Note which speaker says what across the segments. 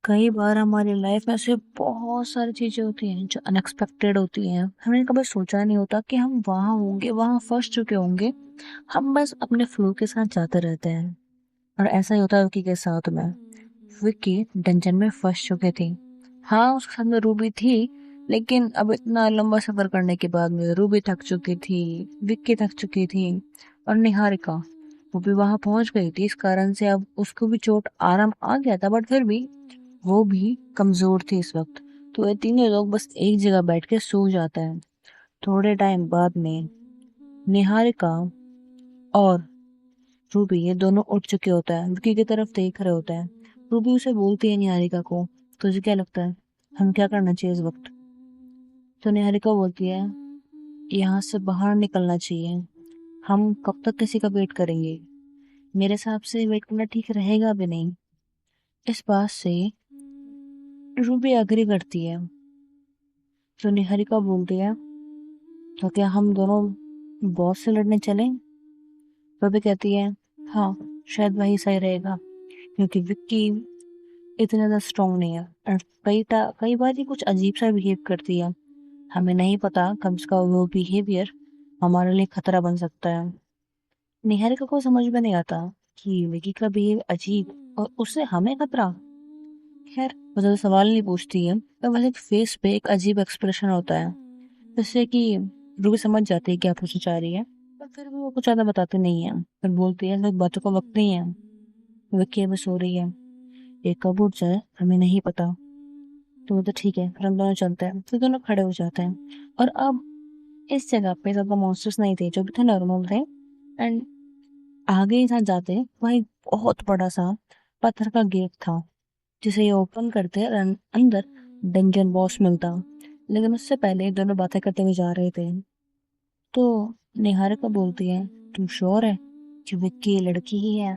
Speaker 1: कई बार हमारी लाइफ में ऐसे बहुत सारी चीजें होती हैं जो अनएक्सपेक्टेड होती हैं। हमने कभी सोचा नहीं होता कि हम वहां होंगे, वहां फंस चुके होंगे। हम बस अपने फ्लो के साथ जाते रहते हैं। और ऐसा ही होता है विक्की के साथ में। विक्की डंजन में फंस चुके थे। हाँ, उसके साथ में रूबी थी, लेकिन अब इतना लंबा सफर करने के बाद में रूबी थक चुकी थी, विक्की थक चुकी थी, और निहारिका वो भी वहां पहुंच गई थी। इस कारण से अब उसको भी चोट आराम आ गया था, बट फिर भी वो भी कमजोर थी इस वक्त। तो ये तीनों लोग बस एक जगह बैठ के सो जाते हैं। थोड़े टाइम बाद में निहारिका और रूबी ये दोनों उठ चुके होते हैं, विकी की तरफ देख रहे होते हैं। रूबी उसे बोलती है निहारिका को, तुझे क्या लगता है हम क्या करना चाहिए इस वक्त? तो निहारिका बोलती है, यहाँ से बाहर निकलना चाहिए। हम कब तक किसी का वेट करेंगे? मेरे हिसाब से वेट करना ठीक रहेगा भी नहीं। इस बात से रूबी अग्री करती है। तो निहारिका बोलती है, तो क्या हम दोनों बॉस से लड़ने चलें? रूबी कहती है, हाँ, शायद वही सही रहेगा, क्योंकि विक्की इतना ज्यादा स्ट्रांग नहीं है। और कई बार ये कुछ अजीब सा बिहेव करती है। हमें नहीं पता कब इसका वो बिहेवियर हमारे लिए खतरा बन सकता है। निहारिका को समझ में नहीं आता कि विकी का बिहेव अजीब और उससे हमें खतरा। खैर, वो ज्यादा सवाल नहीं पूछती है, पर बस एक फेस पे एक अजीब एक्सप्रेशन होता है, जिससे कि रूबी समझ जाती है क्या पूछना चाह रही है। पर फिर भी वो कुछ ज्यादा बताती नहीं है, पर बोलती है लोग बातों का वक्त नहीं है। विक्की अभी सो रही है, ये कब उठ जाए हमें नहीं पता। तो वो तो ठीक है, फिर हम दोनों चलते हैं। फिर दोनों खड़े हो जाते हैं। और अब इस जगह पे ज्यादा मॉन्स्टर्स नहीं थे, जो भी थे नॉर्मल थे। एंड आगे ही साथ जाते हैं, वहाँ एक बहुत बड़ा सा पत्थर का गेट था, जिसे ये ओपन करते हैं और अंदर डंजन बॉस मिलता। लेकिन उससे पहले दोनों बातें करते हुए जा रहे थे। तो निहारिका बोलती है, तुम श्योर है कि विक्की ये लड़की ही है?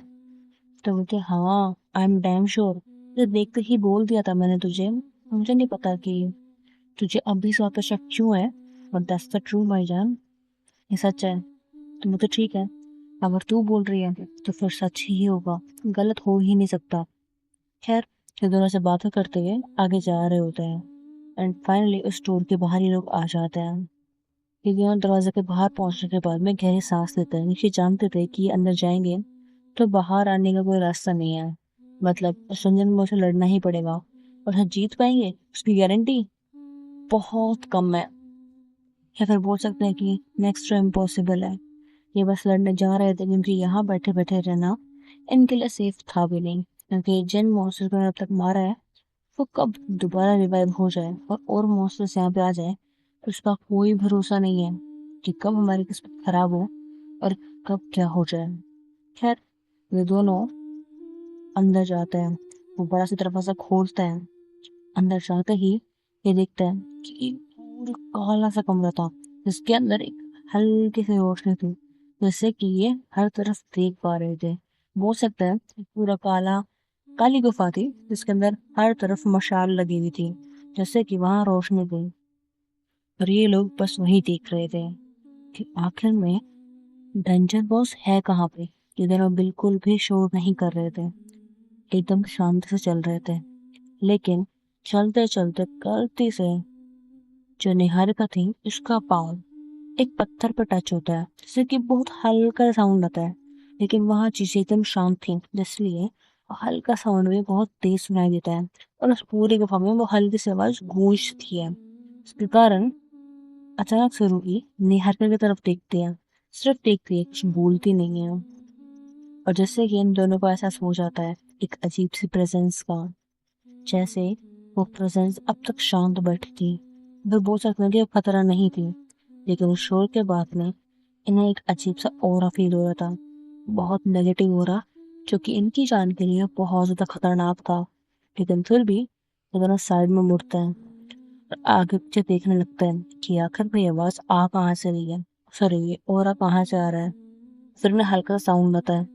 Speaker 1: तो बोलते हाँ, आई एम डैम श्योर। तो देखते ही बोल दिया था मैंने तुझे। मुझे नहीं पता कि तुझे अभी ज्यादा शक क्यों है, बट दैट्स द ट्रू भाईजान। ये सच है। तो मुझे ठीक है, अगर तू बोल रही है तो फिर सच ही होगा, गलत हो ही नहीं सकता। खैर, ये दोनों से बातें करते हुए आगे जा रहे होते हैं। एंड फाइनली उस स्टोर के बाहर ही लोग आ जाते हैं। ये दोनों दरवाजे के बाहर पहुंचने के बाद में गहरी सांस लेते हैं, नीचे जानते थे कि ये अंदर जाएंगे तो बाहर आने का कोई रास्ता नहीं है। मतलब संजन में उसे लड़ना ही पड़ेगा, और हम जीत पाएंगे उसकी गारंटी बहुत कम है। या फिर बोल सकते हैं कि नेक्स्ट टू इम्पॉसिबल है। ये बस लड़ने जा रहे थे, क्योंकि यहाँ बैठे बैठे रहना इनके लिए सेफ था भी नहीं, क्योंकि जिन मॉन्स्टर को अब तक मारा है वो कब दोबारा रिवाइव हो जाए और मॉन्स्टर्स यहाँ पे आ जाए, तो उसका कोई भरोसा नहीं है कि कब हमारी किस्मत खराब हो और कब क्या हो जाए। खैर, ये दोनों अंदर जाते हैं। वो बड़ा सा दरवाजा खोलते हैं। अंदर जाते ही ये देखते हैं कि एक पूरा काला सा कमरा था, जिसके अंदर एक हल्की सी रोशनी थी, जैसे कि ये हर तरफ देख पा रहे थे। बोल सकते हैं कि पूरा काली गुफा थी, जिसके अंदर हर तरफ मशाल लगी हुई थी, जैसे कि वहां रोशनी थी। और ये लोग बस वही देख रहे थे कि आखिर में डेंजर बॉस है कहाँ पे। ये दोनों बिल्कुल भी शोर नहीं कर रहे थे, एकदम शांति से चल रहे थे। लेकिन चलते चलते गलती से जो निहारिका थी, उसका पाँव एक पत्थर पर टच होता है, जिससे कि बहुत हल्का साउंड आता है। लेकिन वहां चीजें एकदम शांत थी, इसलिए हल्का साउंड भी बहुत तेज सुनाई देता है। और उस पूरी गुफा में वो हल्की सी आवाज गूंजती है। इसके कारण अचानक से रूही निहारिका की तरफ देखती है। सिर्फ देखती है, कुछ बोलती नहीं है। और जैसे कि इन दोनों को एहसास हो जाता है एक अजीब सी प्रेजेंस का, जैसे वो प्रेजेंस अब तक शांत बैठी थी। वे बोल सकते हैं कि वो खतरा नहीं थी, लेकिन उस शोर के बाद में इन्हें एक अजीब सा ऑरा फील हो रहा था, बहुत नेगेटिव ऑरा, जो कि इनकी जान के लिए बहुत ज्यादा खतरनाक था। लेकिन फिर भी ये दोनों साइड में मुड़ते हैं और आगे पीछे देखने लगते हैं कि आखिर भाई आवाज आ कहाँ से रही है, सॉरी ये ऑरा कहाँ से आ रहा है। फिर उन्हें हल्का साउंड आता है,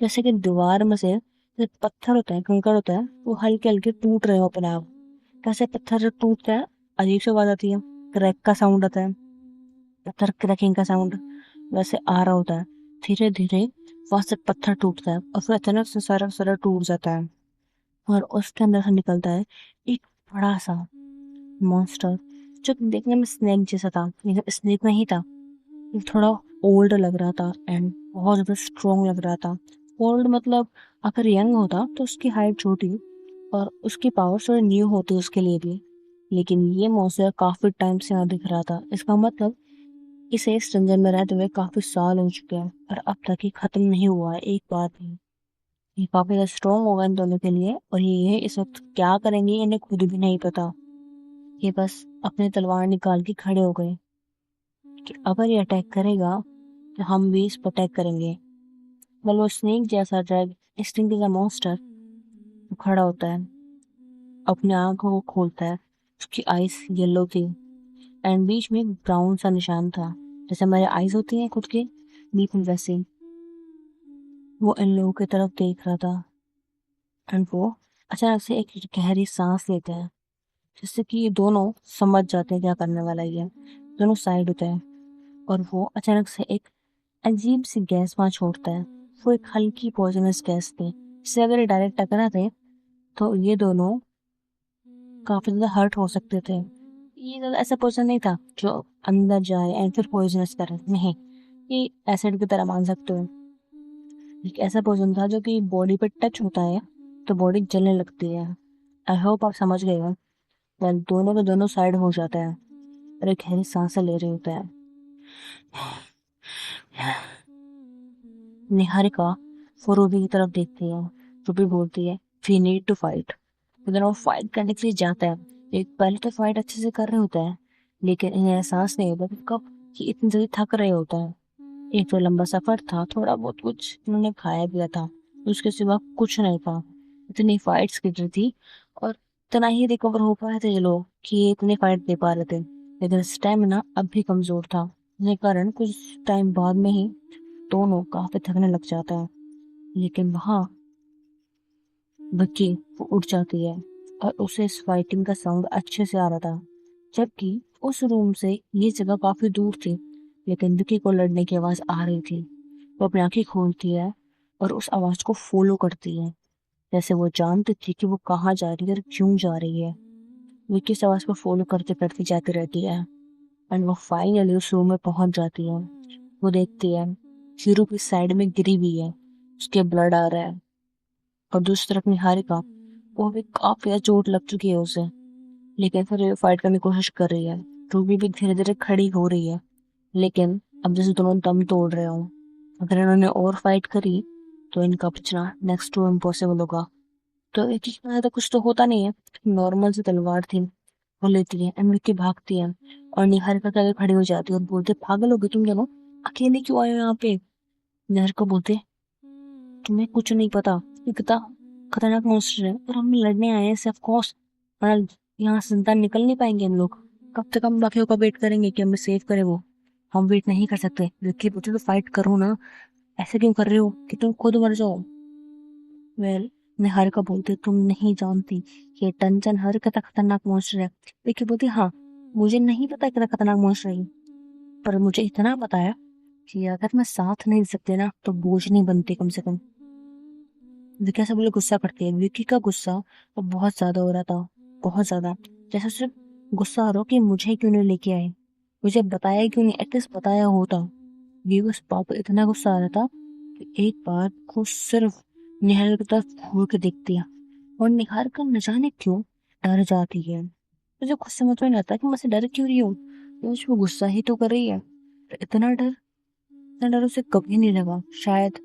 Speaker 1: जैसे कि दीवार में से जो पत्थर होता है, कंकड़ होता है, वो हल्के हल्के टूट रहे हो अपने आप। कैसे पत्थर जब टूटता है, अजीब सी आवाज आती है, क्रैक का साउंड आता है, पत्थर क्रैकिंग का साउंड वैसे आ रहा होता है। धीरे धीरे वहां से पत्थर टूटता है और फिर अचानक से सारा सारा टूट जाता है। और उसके अंदर से निकलता है एक बड़ा सा मॉन्स्टर जो देखने में स्नेक जैसा था, लेकिन स्नेक नहीं था। ये थोड़ा ओल्ड लग रहा था एंड बहुत ज्यादा स्ट्रोंग लग रहा था। ओल्ड मतलब अगर यंग होता तो उसकी हाइट छोटी और उसकी पावर थोड़ी न्यू होती उसके लिए भी। लेकिन ये मॉन्स्टर काफी टाइम से यहाँ दिख रहा था। इसका मतलब इसे इस जंगल में रहते हुए काफी साल हो चुके हैं और अब तक ये खत्म नहीं हुआ है एक बार भी। ये काफी ज्यादा स्ट्रोंग होगा इन दोनों के लिए, और ये इस वक्त क्या करेंगे इन्हें खुद भी नहीं पता। ये बस अपने तलवार निकाल के खड़े हो गए कि अगर ये अटैक करेगा तो हम भी इस पर अटैक करेंगे। वेल वो स्नेक जैसा ड्रैग स्टिंग का मॉन्स्टर खड़ा होता है, अपने आंखों को खोलता है। उसकी आइस येलो थी एंड बीच में एक ब्राउन सा निशान था, जैसे हमारी आइस होती हैं खुद के बीच में, वैसे ही। वो इन लोगों की तरफ देख रहा था एंड वो अचानक से एक गहरी सांस लेते हैं, जिससे कि ये दोनों समझ जाते हैं क्या करने वाला है ये। दोनों साइड होते हैं और वो अचानक से एक अजीब सी गैस वहां छोड़ता है। वो एक हल्की पॉइजनस गैस थी, जिससे अगर ये डायरेक्ट टकराते तो ये दोनों काफी ज्यादा हर्ट हो सकते थे। ये ज्यादा ऐसा पोइजन नहीं था जो अंदर जाए एंड फिर पॉइजनस करे, नहीं। ये एसिड की तरह मान सकते हो। एक ऐसा पोइजन था जो कि बॉडी पे टच होता है तो बॉडी जलने लगती है। आई होप आप समझ गए हो। वेल दोनों के दोनों साइड हो जाता है और एक गहरी सांसें ले रहे होते हैं। निहारिका वो रूबी की तरफ देखती है। रूबी बोलती है वी नीड टू फाइट। लेकिन वो फाइट करने के लिए जाता है। एक पहले तो फाइट अच्छे से कर रहे होते हैं, लेकिन इन्हें एहसास नहीं होता कि कब कि इतनी जल्दी थक रहे होता है। एक तो लंबा सफर था, थोड़ा बहुत कुछ इन्होंने खाया पिया था, उसके सिवा कुछ नहीं था। इतनी फाइट्स की रही थी और इतना ही रिकवर हो पाए थे ये लोग कि ये इतनी फाइट दे पा रहे थे। लेकिन स्टेमिना अब भी कमजोर था, जिसके कारण कुछ टाइम बाद में ही दोनों काफी थकने लग जाता है। लेकिन वहां विक्की वो उठ जाती है और उसे इस फाइटिंग का साउंड अच्छे से आ रहा था, जबकि उस रूम से ये जगह काफी दूर थी। लेकिन विक्की को लड़ने की आवाज आ रही थी। वो अपनी आंखें खोलती है और उस आवाज को फॉलो करती है, जैसे वो जानती थी कि वो कहाँ जा रही है और क्यों जा रही है। विक्की इस आवाज को फॉलो करते करते जाती रहती है एंड वो फाइनली उस रूम में पहुंच जाती है। वो देखती है हीरो की साइड में गिरी हुई है, उसके ब्लड आ रहा है। और दूसरी तरफ निहारिका, वो भी काफी ज्यादा चोट लग चुकी है उसे, लेकिन फिर ये फाइट करने की कोशिश कर रही है। रूबी भी धीरे धीरे खड़ी हो रही है, लेकिन अब जैसे दोनों दम तोड़ रहे हो। अगर इन्होंने और फाइट करी तो इनका बचना नेक्स्ट टू इम्पॉसिबल होगा। तो एक ही ज्यादा कुछ तो होता नहीं है। नॉर्मल सी तलवार थी, वो लेती है एंड विक्की भागती है और निहारिका के आगे खड़ी हो जाती है और बोलते पागल हो गए तुम दोनों, अकेले क्यों आए हो यहाँ पे। निहारिका बोलते तुम्हें कुछ नहीं पता, ये कितना खतरनाक मॉन्स्टर है और हम लड़ने आए हैं ऑफ कोर्स, वरना यहाँ से जिंदा निकल नहीं पाएंगे हम लोग। कब तक हम बाकियों का वेट करेंगे कि हमें सेव करे वो। हम वेट नहीं कर सकते। विक्की बोलते तो फाइट करो ना, ऐसे क्यों कर रहे हो कि तुम खुद मर जाओ। वेल निहारिका बोलते तुम नहीं जानती, ये टंचन हर कितना खतरनाक मॉन्स्टर है। विक्की बोलती हाँ, मुझे नहीं पता कितना खतरनाक मॉन्स्टर है ये, पर मुझे इतना पता है कि अगर मैं साथ नहीं दे सकते ना तो बोझ नहीं बनती कम से कम। विक्की से बोले गुस्सा करती है। विक्की का गुस्सा अब बहुत ज्यादा हो रहा था, बहुत ज्यादा। जैसे सिर्फ गुस्सा आ रहा हो कि मुझे क्यों नहीं लेके आए, मुझे बताया क्यों नहीं, एटलीस्ट बताया होता। ये उस बात पर इतना गुस्सा आ रहा था कि एक बार को सिर्फ निहार की तरफ घूर के देखती है और निहार का न जाने क्यों डर जाती है। मुझे खुद समझ में नहीं आता कि मुझसे डर क्यों रही हूँ, वो गुस्सा ही तो कर रही है। पर इतना डर उसे कभी नहीं लगा। शायद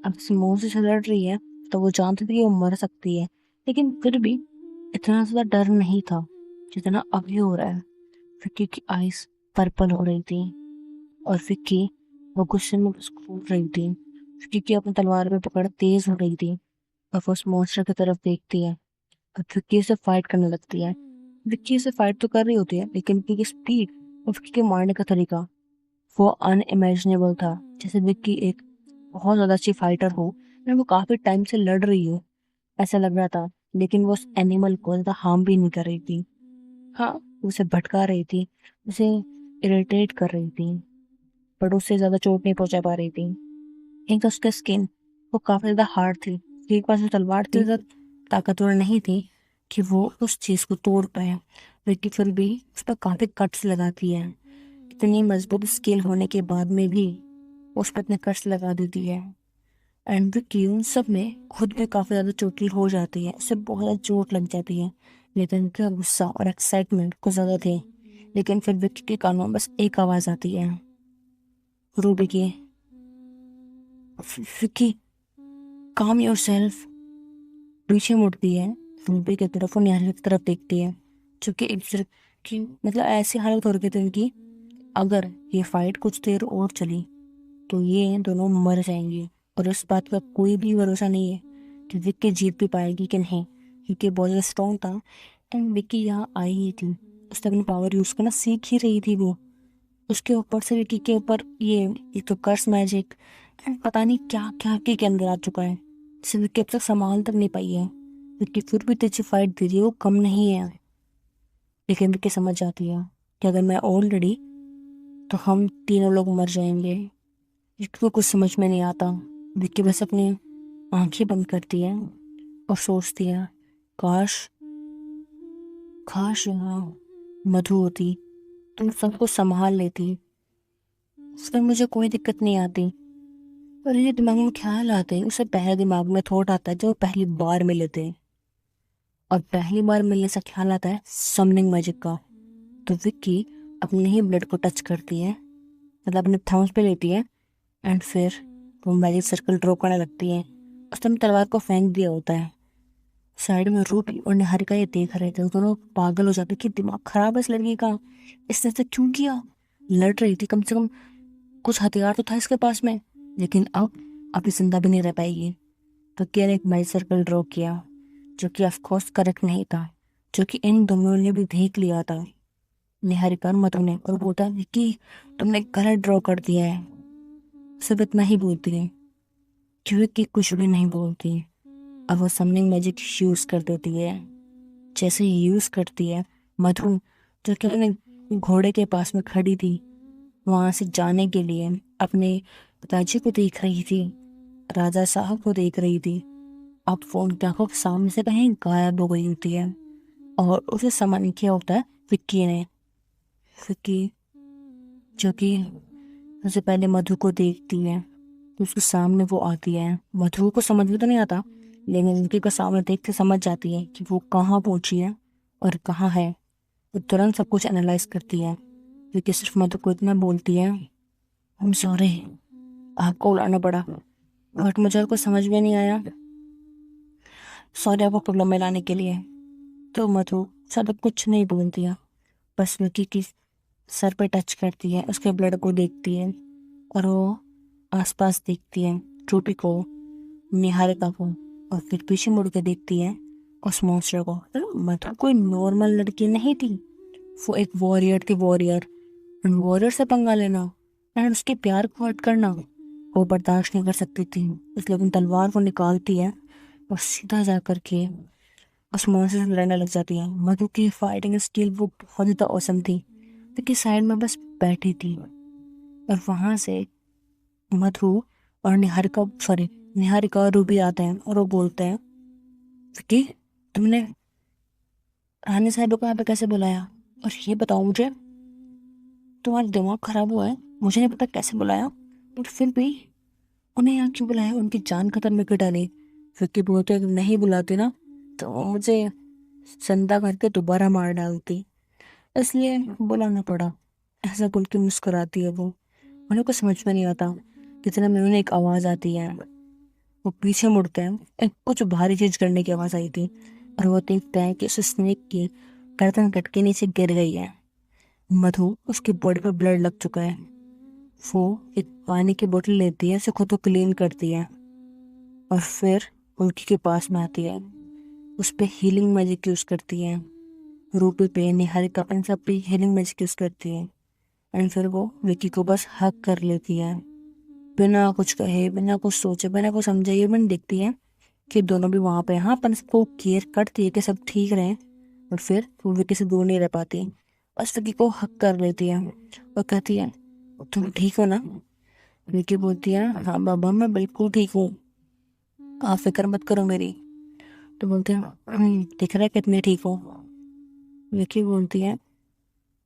Speaker 1: अब समोसे से लड़ रही है तो वो जानती थी कि वो मर सकती है, लेकिन फिर भी इतना ज्यादा डर नहीं था जितना अभी हो रहा है। विक्की की आईज पर्पल हो रही थी और विक्की वो गुस्से में बस घूर रही थी। विक्की की अपनी तलवार में पकड़ तेज हो रही थी और वो उस मॉन्स्टर की तरफ देखती है और विक्की से फाइट करने लगती है। विक्की से फाइट तो कर रही होती है, लेकिन विक्की की स्पीड और विक्की के मारने का तरीका वो अनइमेजिनेबल था। जैसे विक्की एक बहुत ज्यादा अच्छी फाइटर हो और वो काफी टाइम से लड़ रही हो, ऐसा लग रहा था। लेकिन वो उस एनिमल को ज्यादा हार्म भी नहीं कर रही थी। हाँ, उसे भटका रही थी, उसे इरिटेट कर रही थी, बट उससे ज्यादा चोट नहीं पहुंचा पा रही थी। एक तो उसका स्किन वो काफी ज्यादा हार्ड थी, एक पास जो तलवार थी ज्यादा ताकतवर नहीं थी कि वो उस चीज को तोड़ पाए। विक्की फिर भी उस पर काफी कट्स लगाती है। इतनी मजबूत स्किल होने के बाद में भी उस पर अपने कट्स लगा देती है। एंड विक्की उन सब में खुद भी काफी ज्यादा चोटिल हो जाती है, उसे बहुत ज्यादा चोट लग जाती है। लेकिन उनका गुस्सा और एक्साइटमेंट कुछ ज्यादा थे। लेकिन फिर विक्की के कानों में बस एक आवाज आती है, रूबी की, विक्की काम योर सेल्फ। पीछे मुड़ती है रूबी की तरफ और निहारिका की तरफ देखती है, क्योंकि एक दूसरे की मतलब ऐसी हालत हो रखी थी उनकी, अगर ये फाइट कुछ देर और चली तो ये दोनों मर जाएंगे। और इस बात का कोई भी भरोसा नहीं है कि विक्की जीत भी पाएगी कि नहीं, क्योंकि बहुत ज़्यादा स्ट्रॉन्ग था। एंड विक्की यहाँ आई ही थी, उसने अपनी पावर यूज करना सीख ही रही थी वो। उसके ऊपर से विक्की के ऊपर ये तो कर्स मैजिक एंड पता नहीं क्या क्या विक्की के अंदर आ चुका है, जिसे विक्की अब तक संभाल तक नहीं पाई है। विक्की फिर भी तेजी फाइट दे रही है, वो कम नहीं है। लेकिन विक्की समझ जाती है कि अगर मैं और लड़ी तो हम तीनों लोग मर जाएंगे। विक्की को कुछ समझ में नहीं आता। विक्की बस अपनी आंखें बंद करती है और सोचती है, काश काश यहाँ मधु होती, तुम सबको संभाल लेती, फिर मुझे कोई दिक्कत नहीं आती। पर ये दिमाग में ख्याल आते हैं, उसे पहले दिमाग में थॉट आता है जब वो पहली बार मिले थे। और पहली बार मिलने से ख्याल आता है समनिंग मैजिक का। तो विक्की अपने ही ब्लड को टच करती है, मतलब अपने थम्स पे लेती है। एंड फिर वो मैजिक सर्कल ड्रॉ करने लगती है। उसने अपनी तलवार को फेंक दिया होता है। साइड में रूबी और निहारिका ये देख रहे थे, वो दोनों पागल हो जाते कि दिमाग खराब है इस लड़की का, इसने ऐसा क्यों किया। लड़ रही थी, कम से कम कुछ हथियार तो था इसके पास में, लेकिन अब अभी जिंदा भी नहीं रह पाएगी। तो किया ने एक मैजिक सर्कल ड्रॉ किया, जो कि ऑफकोर्स करेक्ट नहीं था, जो कि इन दोनों ने भी देख लिया था, निहारिका और मधु ने। और बोलता है कि तुमने गलत ड्रॉ कर दिया है। सिर्फ इतना ही बोलती है, क्योंकि कुछ भी नहीं बोलती। अब वो समनिंग मैजिक यूज कर देती है। जैसे ही यूज करती है, मधु जो कि अपने घोड़े के पास में खड़ी थी, वहां से जाने के लिए अपने पिताजी को देख रही थी, राजा साहब को देख रही थी। अब वो उनकी आंखों के सामने से कहीं गायब हो गई होती है। और उसे समन किया होता है विक्की ने। विक्की जो कि सबसे पहले मधु को देखती है, तो उसके सामने वो आती है। मधु को समझ में तो नहीं आता, लेकिन विक्की को सामने देख के समझ जाती है कि वो कहाँ पहुंची है और कहाँ है। वो तुरंत सब कुछ एनालाइज करती है। विक्की सिर्फ मधु को इतना बोलती है, हम सॉरी, आपको बुलाना पड़ा, बट मुझे और कुछ समझ में नहीं आया, सॉरी आपको प्रॉब्लम में लाने के लिए। तो मधु ज्यादा कुछ नहीं बोलती है, बस विक्की की सर पे टच करती है, उसके ब्लड को देखती है और वो आसपास देखती है, रूबी को, निहारिका को, और फिर पीछे मुड़ के देखती है उस मॉन्स्टर को। तो मधु कोई नॉर्मल लड़की नहीं थी, वो एक वॉरियर थी। वॉरियर वॉरियर से पंगा लेना एंड उसके प्यार को हर्ट करना वो बर्दाश्त नहीं कर सकती थी। इसलिए अपनी तलवार को निकालती है और सीधा जा करके उस मॉन्स्टर से लड़ने लग जाती है। मधु की फाइटिंग स्किल वो बहुत ज़्यादा औसम थी, क्योंकि साइड में बस बैठी थी। और वहां से मधु और निहारिका और रूबी आते हैं और वो बोलते हैं, विक्की तुमने रानी साहब को यहाँ पे कैसे बुलाया, और ये बताओ मुझे, तुम्हारा दिमाग खराब हुआ है, मुझे नहीं पता कैसे बुलाया, और फिर भी उन्हें यहाँ क्यों बुलाया, उनकी जान खतरे में क्यों डाली। विक्की बोलते हैं, नहीं बुलाती ना तो वो मुझे जिंदा करके दोबारा मार डालती, इसलिए बुलाना पड़ा। ऐसा बोल के मुस्कुराती है वो। उन्हें कुछ समझ में नहीं आता। कितने में उन्हें एक आवाज आती है, वो पीछे मुड़ते हैं, एक कुछ भारी चीज करने की आवाज आई थी। और वो देखते हैं कि उस स्नेक की गर्दन कट के नीचे गिर गई है। मधु उसकी बॉडी पर ब्लड लग चुका है। वो एक पानी की बोतल लेती है, उसे खुद को क्लीन करती है और फिर उल्की के पास में आती है, उस पे हीलिंग मैजिक यूज करती है। रूपी पे, निहारिका, इन सब पे हीलिंग मैजिक यूज करती है। एंड फिर वो विक्की को बस हक कर लेती है, बिना कुछ कहे, बिना कुछ सोचे, बिना कुछ समझे। ये मैंने देखती है कि दोनों भी वहां पे, हाँ, अपन इसको केयर करती है कि सब ठीक रहे, और फिर वो विक्की से दूर नहीं रह पाती। बस विक्की को हक कर लेती है और कहती है, तुम ठीक हो ना। विक्की बोलती है, हाँ बाबा मैं बिल्कुल ठीक हूँ, आप फिक्र मत करो मेरी। तो बोलते हैं दिख रहा है कितने ठीक हो। विक्की बोलती है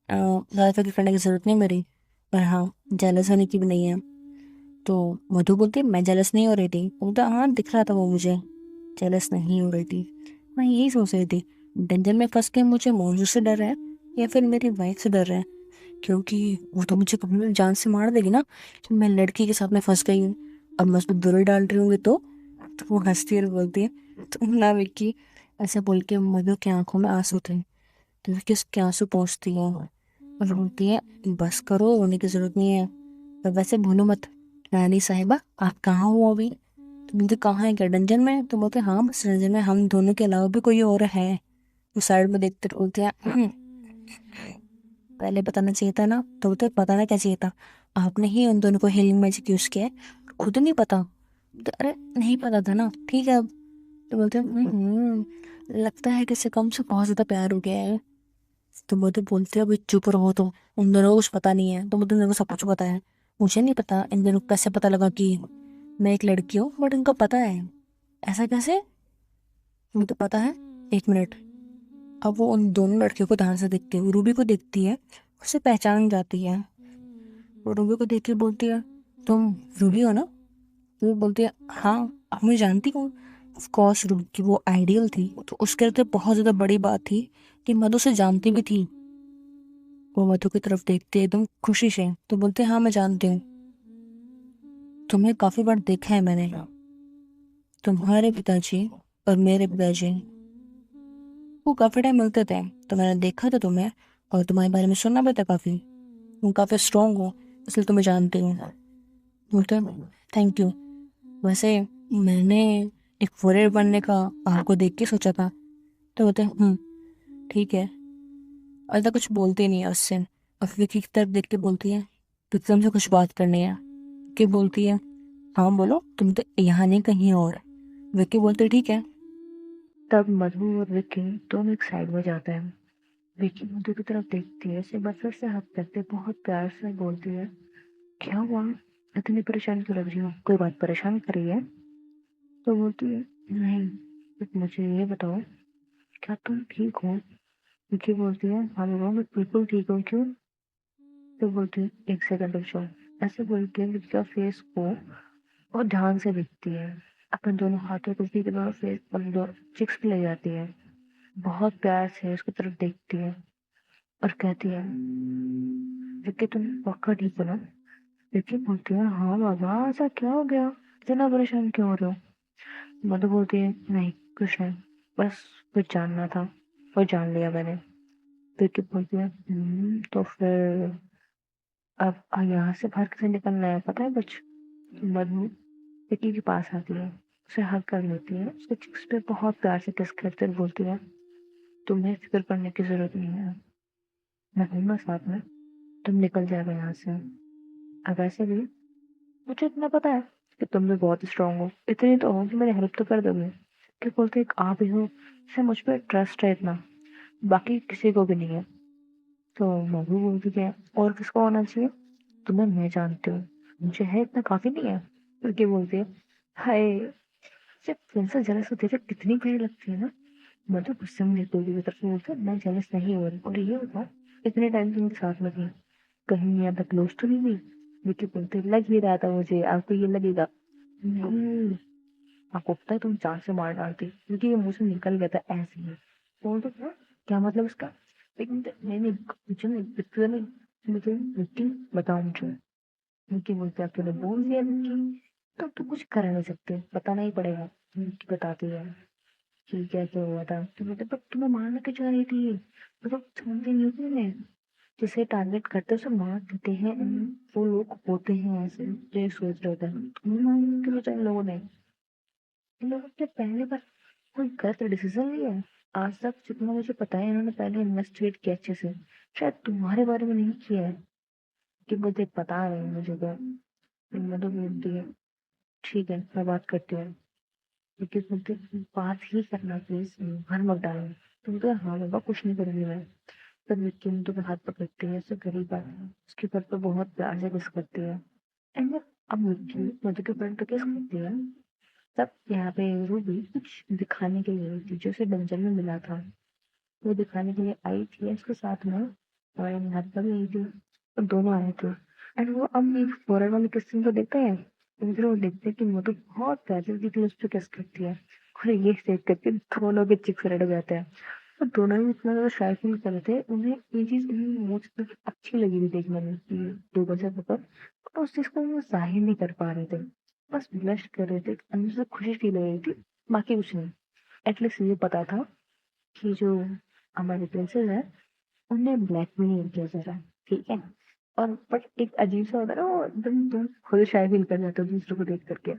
Speaker 1: ज़्यादा फिक्र करने की जरूरत नहीं मेरी, पर हाँ जेलस होने की भी नहीं है। तो मधु बोलती है मैं जेलस नहीं हो रही थी। बोलता हाँ दिख रहा था वो मुझे, जेलस नहीं हो रही थी। मैं यही सोच रही थी डेंजर में फंस के मुझे मोजू से डर है या फिर मेरी वाइफ से डर है, क्योंकि वो तो मुझे कभी जान से मार देगी ना। तो मैं लड़की के साथ में फंस गई हूँ, अब मैं उसको दुर्ल डाल रही हूँ तो वो हंसती है और बोलती है तुम ना विक्की। ऐसे बोल के मधु की आंखों में आंसू थे। तो विक्की उसके आंसू पहुँचती है और बोलती है बस करो, रोने की जरूरत नहीं है। पर वैसे भूलो मत रानी साहिबा, आप कहाँ हो अभी। तो बोलते कहाँ है, क्या डंजन में। तो बोलते हाँ बस डंजन में, हम दोनों के अलावा भी कोई और है। तो साइड में देखते बोलते हैं पहले बताना चाहिए था ना। तो बोलते बताना क्या चाहिए था, आपने ही उन दोनों को हीलिंग मैजिक यूज किया है, खुद नहीं पता। तो अरे नहीं पता था ना, ठीक है अब। तो बोलते लगता है कि इससे कम से बहुत ज्यादा प्यार हो गया है। तो बोलते बोलते अभी चुप रहो, तो उन दोनों को कुछ पता नहीं है। तो बोलते उन दोनों को सब कुछ पता है, मुझे नहीं पता इन दोनों को कैसे पता लगा कि मैं एक लड़की हूँ, बट इनको पता है। ऐसा कैसे, मुझे पता है। एक मिनट। अब वो उन दोनों लड़कियों को ध्यान से देखती है, रूबी को देखती है, उसे पहचान जाती है। वो रूबी को देख के बोलती है तुम रूबी हो ना। रूबी बोलती है हाँ, आप मुझे जानती हो। ऑफ कोर्स रूबी की वो आइडियल थी, तो उसके लिए तो बहुत ज्यादा बड़ी बात थी कि मधु से जानती भी थी। वो मधु की तरफ देखते एकदम खुशी से, तो बोलते हाँ मैं जानती हूँ, तुम्हें काफी बार देखा है मैंने। तुम्हारे पिताजी और मेरे पिताजी वो काफी टाइम मिलते थे, तो मैंने देखा था तुम्हें, और तुम्हारे बारे में सुना भी था काफी। तुम काफी स्ट्रांग हो, इसलिए तुम्हें जानती हूँ। बोलते थैंक यू। वैसे मैंने एक वॉरियर बनने का आपको देख के सोचा था। तो बोलते ठीक है। और तो कुछ बोलते नहीं है उससे, और विकी की तरफ देख के बोलती है तो तुमसे कुछ बात करनी है। विकी बोलती है हाँ बोलो, तुम तो यहाँ नहीं कहीं और। विकी बोलते ठीक है। तब मधु और विकी दोनों एक साइड में जाते हैं। विकी मधु की तरफ देखती है, उसे बस से हाथ करते बहुत प्यार से बोलती है क्या हुआ, इतनी परेशान क्यों लग रही हो, कोई बात परेशान कर रही है। तो बोलती है नहीं, बस मुझे ये बताओ क्या तुम ठीक हो। विकी बोलती है हाँ बाबा मैं बिल्कुल ठीक हूँ, क्यों। तो बोलती है एक सेकंड रुक जाओ। ऐसे बोल के विकी का फेस को और ध्यान से देखती है, अपने दोनों हाथों को विकी के दोनों फेस पर चिक्स पे ले जाती है, बहुत प्यार से उसकी तरफ देखती है और कहती है विक्की तुम पक्का ठीक हो ना। विक्की बोलती है हाँ बाबा, ऐसा क्या हो गया, इतना परेशान क्यों हो रहे हो। मधु बोलती है नहीं कुछ नहीं, बस कुछ जानना था, वो जान लिया मैंने। विक्की बोलती है तो फिर अब यहाँ से बाहर कैसे निकलना है, पता है कुछ। मधु विक्की के पास आती है, उसे हग कर लेती है, उसके चिक्स पे बहुत प्यार से किस करते हुए बोलती है तुम्हें फिक्र करने की जरूरत नहीं है, मैं हूं ना साथ में, तुम निकल जाएगा यहाँ से। अब वैसे भी मुझे इतना पता है कि तुम भी बहुत स्ट्रांग हो, इतनी तो हो कि मेरी हेल्प तो कर दोगे। क्या बोलते एक आप ही हो से मुझ पर ट्रस्ट है इतना, बाकी किसी को भी नहीं है। तो मधु बोलती है और किसको होना चाहिए, तुम्हें मैं जानती हूँ, मुझे है इतना काफी नहीं है। क्योंकि बोलती है हाय, जब प्रिंसेस जेलस होती है तो कितनी प्यारी लगती है ना। मधु गुस्से में निकलती है, तरफ से बोलती है मैं जेलस नहीं हो रही, और ये बताओ इतने टाइम तुम साथ में थी, कहीं यहाँ तक क्लोज तो नहीं हुई। विकी बोलते लग ही रहा था मुझे, आपको ये लगेगा। हम्म, आपको पता है तुम जान से मार डालती, क्योंकि ये मुंह से निकल गया था ऐसे ही। बोल तो क्या मतलब इसका। लेकिन नहीं नहीं मुझे नहीं बिल्कुल नहीं, मुझे विक्की बताओ मुझे। विक्की बोलते तूने बोल दिया विक्की, तो कुछ कर नहीं सकते, बताना ही पड़ेगा। विक्की बताती है ठीक है क्या हुआ था। तो बोलते पर तुम्हें मारना क्यों चाह रही थी, मतलब समझते नहीं हो तुमने, जिसे टारगेट करते हैं उसे मार देते हैं। वो लोग होते हैं ऐसे जो ये सोच रहे होते हैं, तुम्हें मारने क्यों सोचा इन लोगों ने। इन लोगों ने पहले बार कोई गलत डिसीजन लिया है आज तक, जितना मुझे पता है इन्होंने पहले इन्वेस्टिगेट किया अच्छे से, शायद तुम्हारे बारे में नहीं किया है कि मुझे पता नहीं मुझे तो। मतलब बोलती है ठीक है मैं बात करती हूँ, लेकिन बोलते बात ही करना प्लीज, घर मत डालना। तो बोलते हाँ बाबा कुछ नहीं करूंगी मैं। फिर विक्की ने तो हाथ पकड़ती है, उससे गरीब बात है, उसके घर पर बहुत प्यार से किस करती है। एंड अब विक्की मधु के पैर पे किस करती है, तब यहाँ पे रूबी कुछ दिखाने के लिए आई थी, जो उसे बेंजामिन मिला था। वो दिखाने के लिए आई थी उसके साथ में, और नादिया भी आई थी, और दोनों आए थे। एंड वो अब एक फॉरन वाले किस्म को देखते हैं, तो फिर वो देखते हैं कि वो तो बहुत पैसे की उस पर किस करती है, और ये देख करके दोनों के चिक्स रेड हो जाते हैं। और दोनों ही इतना ज्यादा शाय फील कर रहे थे, उन्हें ये चीज उन्हें मोस्ट अच्छी लगी थी देखने में कि दो बजे पकड़, और उस चीज को वो जाहिर नहीं कर पा रहे थे, बस ब्लश कर रहे थे, अंदर से खुशी फील हो रही थी, बाकी कुछ नहीं। एटलीस्ट ये पता था कि जो हमारे प्रिंसेस है उन्हें ब्लैकमेल नहीं किया जा रहा, ठीक है। और बट एक अजीब सा होता है ना, वो एकदम तुम खुद शाय फील कर जाते हो दूसरों को देख करके।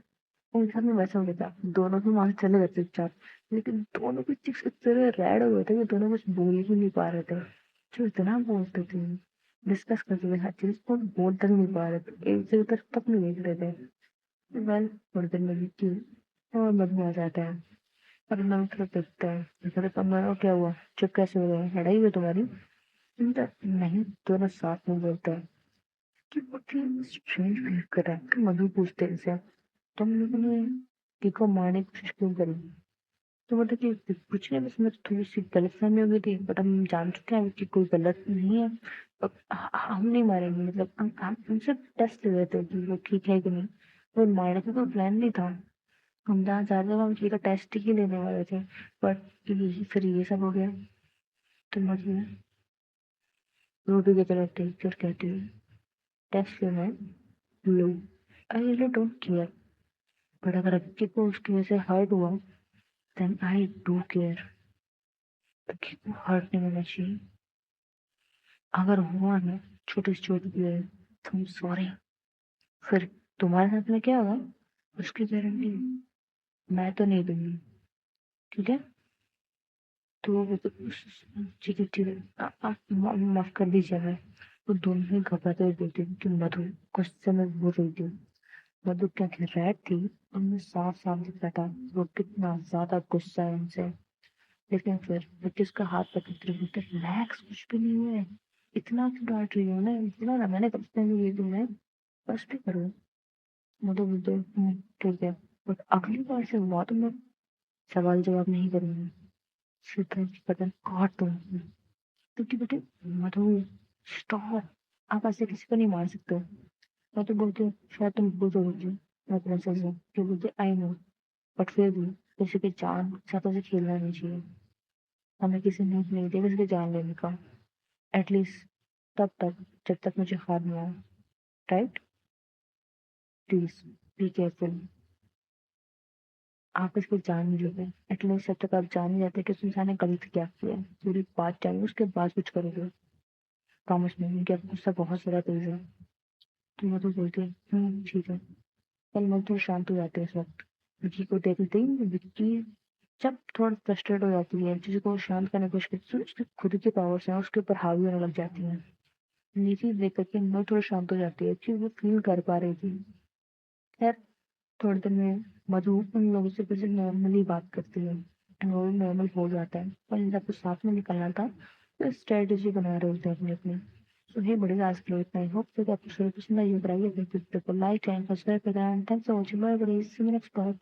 Speaker 1: उनके साथ में वैसा हो गया था, दोनों भी वहां से चले गए चुपचाप, लेकिन दोनों के चिक्स इस तरह रेड हो गए थे कि दोनों कुछ बोल ही नहीं पा रहे थे। जो इतना बोलते थे, डिस्कस करते थे हर चीज को, बोल तक नहीं पा रहे थे, एक जगह तक नहीं देख रहे थे। वेल थोड़ी देर में की और मधु आ जाता है, और मैं थोड़ा देखता है, कहते कमरा क्या हुआ, चुप कैसे हो गए, लड़ाई हुई तुम्हारी? नहीं, दोनों साथ में बोलते हैं कि वो स्ट्रेंज फील कर रहा है। फिर मधु पूछते हैं इनसे, तुम लोगों ने टीको मारने की कोशिश क्यों करी? तो बोलते कि कुछ नहीं, बस मैं थोड़ी सी गलतफहमी हो गई थी, बट हम जान चुके हैं कि कोई गलत नहीं है। अब हम नहीं मारेंगे, मतलब हम उनसे टेस्ट ले रहे थे कि वो ठीक है कि नहीं। वो मारने का कोई प्लान नहीं था, हम जहाँ जा रहे थे हम उसी का टेस्ट ही लेने वाले थे, बट फिर ये सब हो गया। तो मुझे रूबी की तरफ देख कर कहती है, टेस्ट लेना है, लो, I really don't care, but अगर अक्की को उसकी वजह से हर्ट हुआ, then I do care. Akki को हर्ट नहीं होना चाहिए, अगर हुआ ना छोटी से छोटी भी है तो I'm सॉरी। फिर तुम्हारे साथ में क्या होगा उसकी गारंटी मैं तो नहीं दूंगी, ठीक है। तो वो तो ठीक है ठीक है, माफ कर दीजिए हमें। वो दोनों ही घबराते हुए बोलते हैं कि मधु, गुस्से में बोल रही थी। मधु क्या रैट थी, उनमें साफ साफ दिख रहा था वो कितना ज्यादा गुस्सा है उनसे। लेकिन फिर विक्की उसका हाथ पकड़ते बोलते, रिलैक्स, कुछ भी नहीं हुआ है, इतना क्यों डांट रही हो ना, इतना ना मैंने कब से ये तुम्हें, बस भी करो। मधु बोलते ठीक है, बट अगली बार से हुआ तो मैं सवाल जवाब नहीं करूंगी, सीधा बटन काट दूंगी। क्योंकि बेटे मधु, स्टॉप, आप ऐसे किसी को नहीं मार सकते हो। मैं तो बोलती हूँ शायद तुम बुझ होगी, मैं प्रिंसेस हूँ, जो बोलते आई नो, बट फिर भी किसी की जान के साथ ऐसे खेलना नहीं चाहिए। हमें किसी ने नहीं दिया किसी की जान लेने का, एटलीस्ट तब तक जब तक मुझे हार नहीं आए, राइट? प्लीज बी केयरफुल, आप इसकी जान नहीं लोगे, एटलीस्ट जब तक आप जान नहीं जाते कि उस इंसान ने गलत क्या किया है, पूरी बात जानिए उसके बाद कुछ करोगे। प्रॉमिस नहीं कि आपको गुस्सा बहुत ज्यादा तेज है। तो मैं तो बोलती हूँ ठीक है। कल मैं थोड़ी शांत हो जाती है इस वक्त, विक्की को देखते ही विक्की जब थोड़ा फ्रस्ट्रेट हो जाती है, चीज़ों को शांत करने की कोशिश करती है, तो उसकी खुद की पावर्स हैं उसके ऊपर हावी होने लग जाती हैं। ये चीज देख करके मैं थोड़ा शांत हो जाती है कि वो फील कर पा रही थी। खैर थोड़ी देर में मधु उन लोगों से फिर से नॉर्मली बात करती है, and वो नॉर्मल हो जाता है, पर जब कुछ साथ में निकलना था तो स्ट्रेटेजी बना रहे होते हैं अपनी अपनी। So hey buddies, आज के लिए इतना ही। होप so that episode पसंद आई हो, बनाइए अपने को लाइक एंड सब्सक्राइब करें, thanks for watching, bye buddies, see you next part।